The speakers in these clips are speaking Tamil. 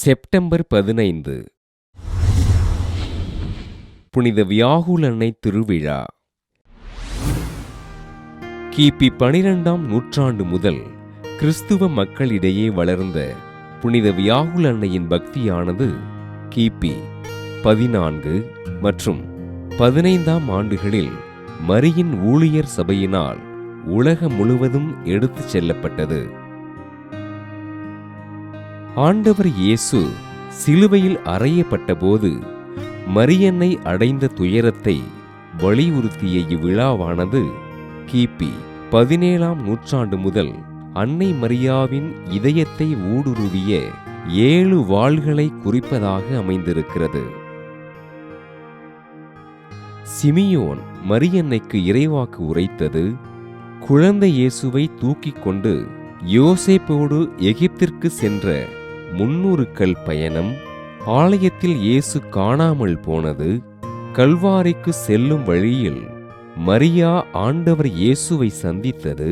செப்டம்பர் 15 புனித வியாகுல அன்னை திருவிழா. கிபி 12ஆம் நூற்றாண்டு முதல் கிறிஸ்துவ மக்களிடையே வளர்ந்த புனித வியாகுல அன்னையின் பக்தியானது கிபி 14 மற்றும் 15ஆம் ஆண்டுகளில் மரியின் ஊழியர் சபையினால் உலகம் முழுவதும் எடுத்துச் செல்லப்பட்டது. ஆண்டவர் இயேசு சிலுவையில் அறையப்பட்டபோது மரியன்னை அடைந்த துயரத்தை வலியுறுத்திய இவ்விழாவானது கிபி 17ஆம் நூற்றாண்டு முதல் அன்னை மரியாவின் இதயத்தை ஊடுருவிய 7 வாள்களை குறிப்பதாக அமைந்திருக்கிறது. சிமியோன் மரியன்னைக்கு இறைவாக்கு உரைத்தது, குழந்தை இயேசுவை தூக்கிக் கொண்டு யோசேப்போடு எகிப்திற்கு சென்ற 300 கல் பயணம், ஆலயத்தில் இயேசு காணாமல் போனது, கல்வாரிக்கு செல்லும் வழியில் மரியா ஆண்டவர் இயேசுவை சந்தித்தது,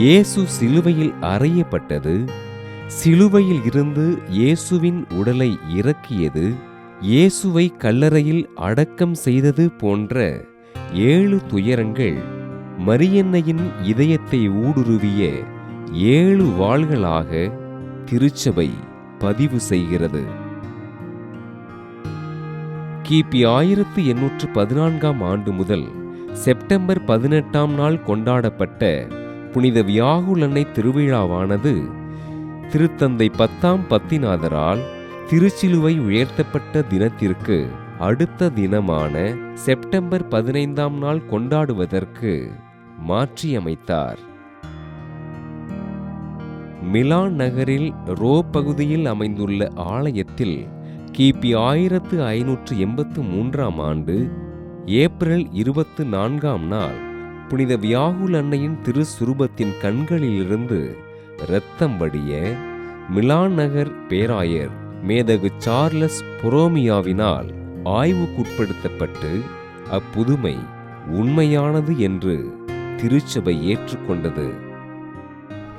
இயேசு சிலுவையில் அறையப்பட்டது, சிலுவையில் இருந்து இயேசுவின் உடலை இறக்கியது, இயேசுவை கல்லறையில் அடக்கம் செய்தது போன்ற 7 துயரங்கள் மரியன்னையின் இதயத்தை ஊடுருவிய 7 வாள்களாக திருச்சபை பதிவு செய்கிறது. கிபி 1814ஆம் ஆண்டு முதல் செப்டம்பர் 18ஆம் நாள் கொண்டாடப்பட்ட புனித வியாகுல அன்னை திருவிழாவானது திருத்தந்தை 10ஆம் பத்திநாதரால் திருச்சிலுவை உயர்த்தப்பட்ட தினத்திற்கு அடுத்த தினமான செப்டம்பர் 15ஆம் நாள் கொண்டாடுவதற்கு மாற்றியமைத்தார். மிலான் நகரில் ரோ பகுதியில் அமைந்துள்ள ஆலயத்தில் கிபி 1583ஆம் ஆண்டு ஏப்ரல் 24ஆம் நாள் புனித வியாகுல அன்னையின் திருசுரூபத்தின் கண்களிலிருந்து இரத்தம் வடிய மிலான் நகர் பேராயர் மேதகு சார்லஸ் பொரோமியாவினால் ஆய்வுக்குட்படுத்தப்பட்டு அப்புதுமை உண்மையானது என்று திருச்சபை ஏற்றுக்கொண்டது.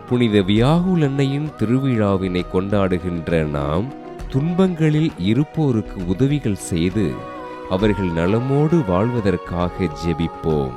புனித வியாகுல அன்னையின் திருவிழாவினை கொண்டாடுகின்ற நாம் துன்பங்களில் இருப்போருக்கு உதவிகள் செய்து அவர்கள் நலமோடு வாழ்வதற்காக ஜெபிப்போம்.